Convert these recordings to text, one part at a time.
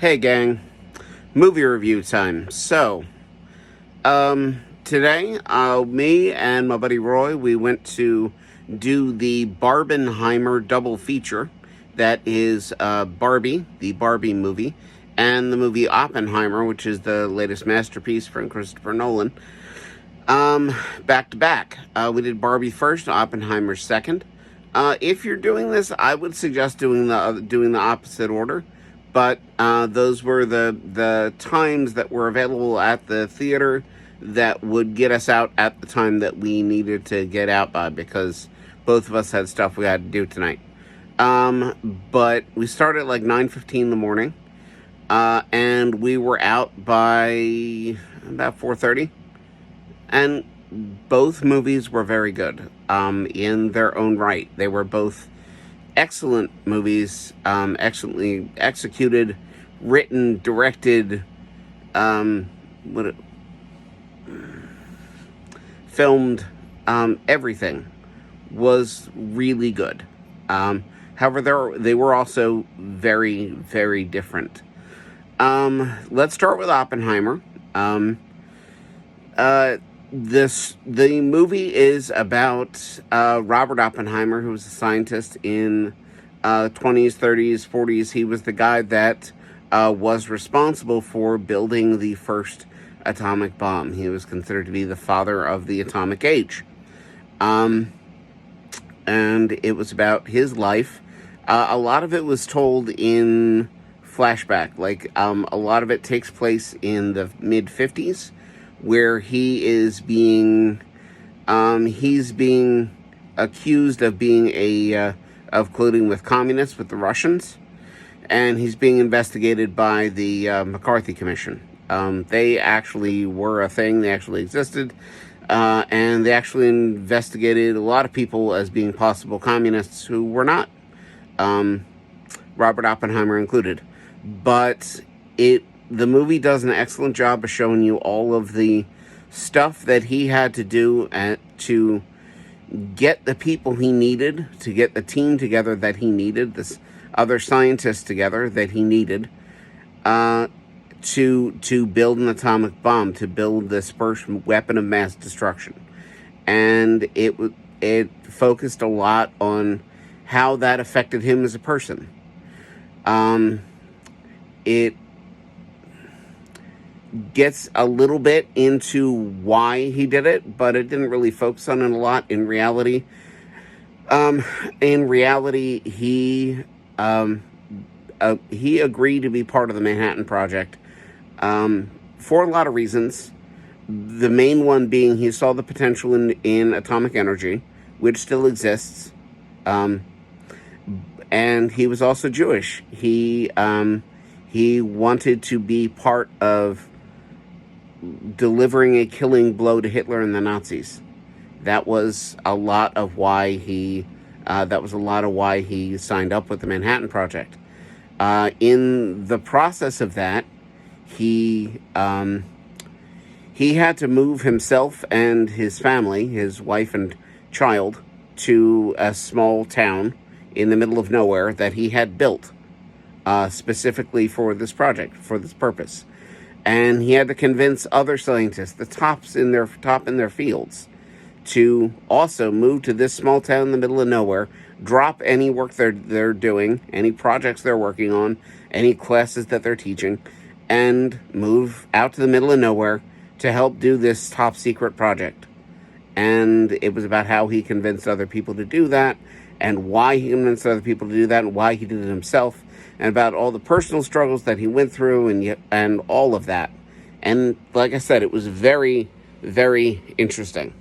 Hey gang, movie review time. Today, me and my buddy Roy, we went to do the Barbenheimer double feature. That is Barbie, the Barbie movie, and the movie Oppenheimer, which is the latest masterpiece from Christopher Nolan. Back to back. We did Barbie first, Oppenheimer second. If you're doing this, I would suggest doing the opposite order. But those were the times that were available at the theater that would get us out at the time that we needed to get out by, because both of us had stuff we had to do tonight. But we started at like 9:15 in the morning, and we were out by about 4:30. And both movies were very good in their own right. They were both excellent movies, excellently executed, written, directed, filmed. Everything was really good. However, they were also very, very different. Let's start with Oppenheimer. The movie is about Robert Oppenheimer, who was a scientist in 20s, 30s, 40s. He was the guy that was responsible for building the first atomic bomb. He was considered to be the father of the atomic age. And it was about his life. A lot of it was told in flashback. A lot of it takes place in the mid-50s, where he is being accused of being of colluding with communists, with the Russians, and he's being investigated by the McCarthy Commission. They actually were a thing; they actually existed, and they actually investigated a lot of people as being possible communists who were not, Robert Oppenheimer included. But the movie does an excellent job of showing you all of the stuff that he had to do to get the people he needed, to get the team together that he needed, this other scientists together that he needed, to build an atomic bomb, to build this first weapon of mass destruction. And it focused a lot on how that affected him as a person. It gets a little bit into why he did it, but it didn't really focus on it a lot. In reality, he agreed to be part of the Manhattan Project for a lot of reasons. The main one being he saw the potential in atomic energy, which still exists, and he was also Jewish. He wanted to be part of delivering a killing blow to Hitler and the Nazis. That was a lot of why he signed up with the Manhattan Project. In the process of that, he had to move himself and his family, his wife and child, to a small town in the middle of nowhere that he had built specifically for this project, for this purpose. And he had to convince other scientists, the top in their fields, to also move to this small town in the middle of nowhere, drop any work they're doing, any projects they're working on, any classes that they're teaching, and move out to the middle of nowhere to help do this top secret project. And it was about how he convinced other people to do that, and why he convinced other people to do that, and why he did it himself, and about all the personal struggles that he went through, and all of that. And like I said, it was very, very interesting.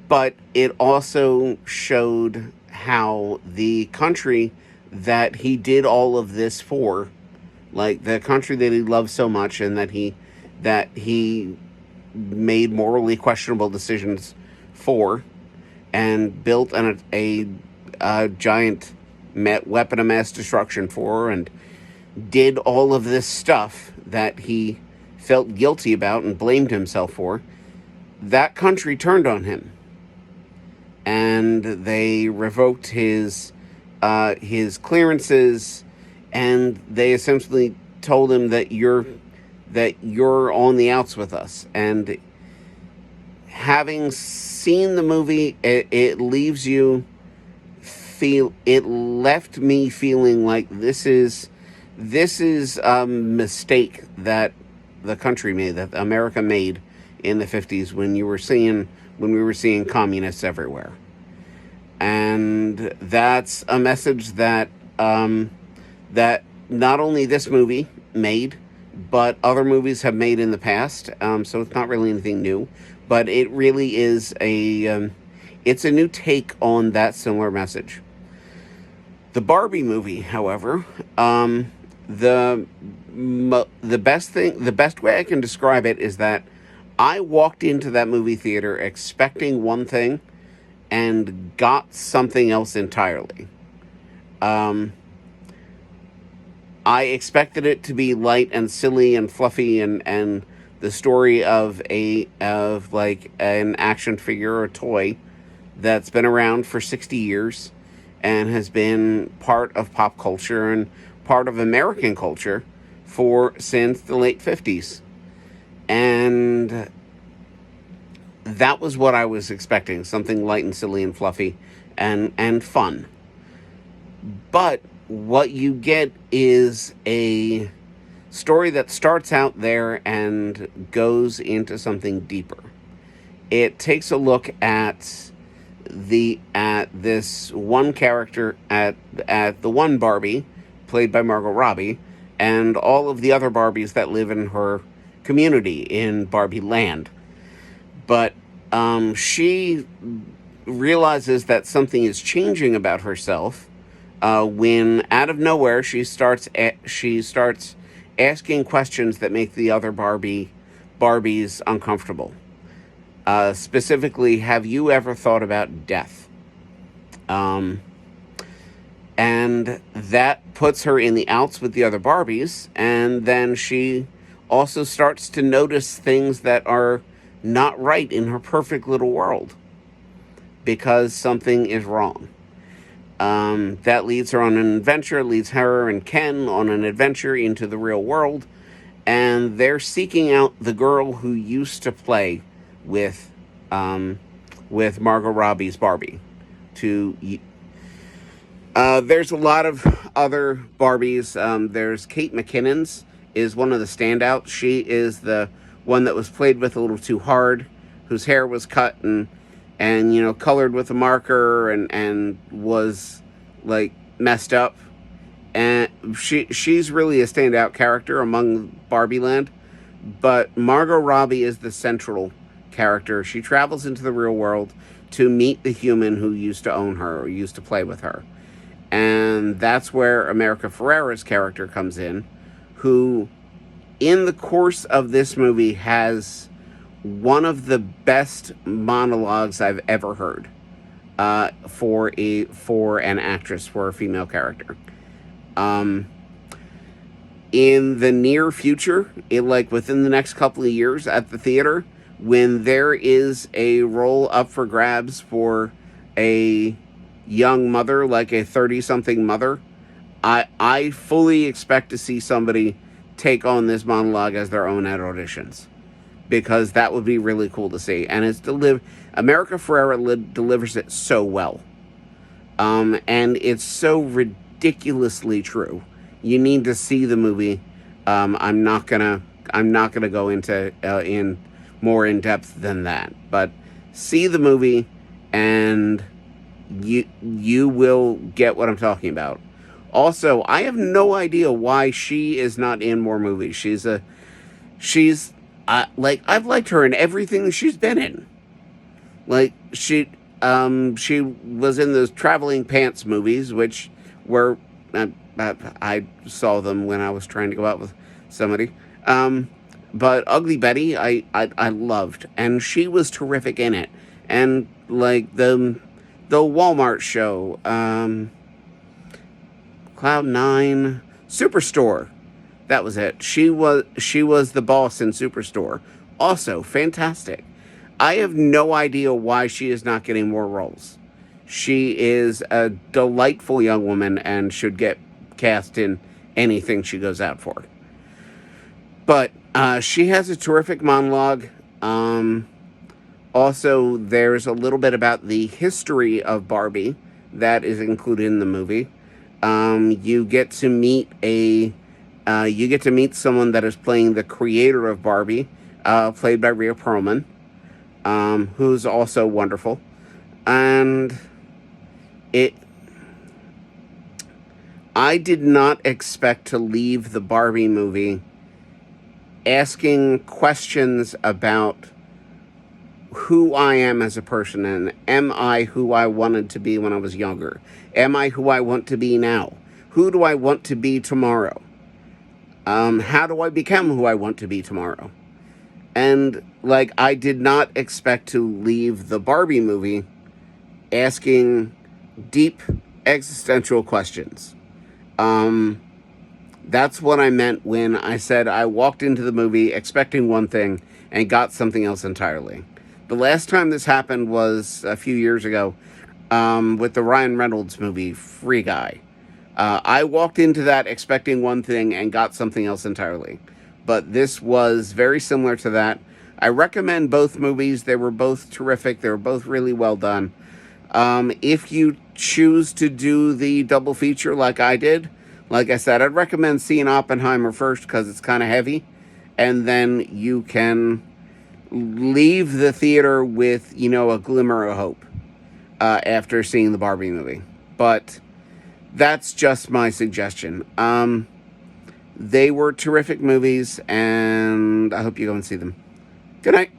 But it also showed how the country that he did all of this for, like the country that he loved so much, and that he made morally questionable decisions for, and built a giant weapon of mass destruction for, and did all of this stuff that he felt guilty about and blamed himself for, that country turned on him. and they revoked his clearances, and they essentially told him that you're on the outs with us. And having seen the movie, it leaves you feel it left me feeling like this is a mistake that the country made, that America made in the 50s, when we were seeing communists everywhere. And that's a message that not only this movie made, but other movies have made in the past. So it's not really anything new, but it really is it's a new take on that similar message. The Barbie movie, however, the the best way I can describe it is that I walked into that movie theater expecting one thing and got something else entirely. Um, I expected it to be light and silly and fluffy, and the story of like an action figure or toy that's been around for 60 years and has been part of pop culture and part of American culture for since the late 50s. And that was what I was expecting, something light and silly and fluffy and fun. But what you get is a story that starts out there and goes into something deeper. It takes a look at this one character, at the one Barbie played by Margot Robbie, and all of the other Barbies that live in her community in Barbie Land. But she realizes that something is changing about herself when, out of nowhere, she starts asking questions that make the other Barbies uncomfortable. Specifically, have you ever thought about death? Um, and that puts her in the outs with the other Barbies, and then she also starts to notice things that are not right in her perfect little world because something is wrong. That leads her on an adventure, leads her and Ken on an adventure into the real world, and they're seeking out the girl who used to play with um, with Margot Robbie's Barbie. To There's a lot of other Barbies. There's Kate McKinnon's is one of the standouts. She is the one that was played with a little too hard, whose hair was cut and colored with a marker and was like messed up. And she's really a standout character among Barbie Land. But Margot Robbie is the central character. She travels into the real world to meet the human who used to own her or used to play with her. And that's where America Ferrera's character comes in, who, in the course of this movie, has one of the best monologues I've ever heard for an actress, for a female character. Um, in the near future, like within the next couple of years at the theater, when there is a role up for grabs for a young mother, like a 30-something mother, I fully expect to see somebody take on this monologue as their own at auditions, because that would be really cool to see. And America Ferrera delivers it so well. And it's so ridiculously true. You need to see the movie. I'm not gonna go into in more in depth than that, but see the movie, and you will get what I'm talking about. Also, I have no idea why she is not in more movies. She's like, I've liked her in everything she's been in. Like, she was in those Traveling Pants movies, which were I saw them when I was trying to go out with somebody. But Ugly Betty, I loved, and she was terrific in it. And like the Walmart show, Cloud Nine, Superstore, that was it. She was the boss in Superstore. Also fantastic. I have no idea why she is not getting more roles. She is a delightful young woman and should get cast in anything she goes out for. But she has a terrific monologue. Also, there's a little bit about the history of Barbie that is included in the movie. You get to meet someone that is playing the creator of Barbie, played by Rhea Perlman, who's also wonderful. And it, I did not expect to leave the Barbie movie asking questions about who I am as a person, and am I who I wanted to be when I was younger? Am I who I want to be now? Who do I want to be tomorrow? How do I become who I want to be tomorrow? And like, I did not expect to leave the Barbie movie asking deep existential questions. That's what I meant when I said I walked into the movie expecting one thing and got something else entirely. The last time this happened was a few years ago, with the Ryan Reynolds movie, Free Guy. I walked into that expecting one thing and got something else entirely. But this was very similar to that. I recommend both movies. They were both terrific. They were both really well done. If you choose to do the double feature like I did, like I said, I'd recommend seeing Oppenheimer first because it's kind of heavy. And then you can leave the theater with, a glimmer of hope after seeing the Barbie movie. But that's just my suggestion. They were terrific movies, and I hope you go and see them. Good night.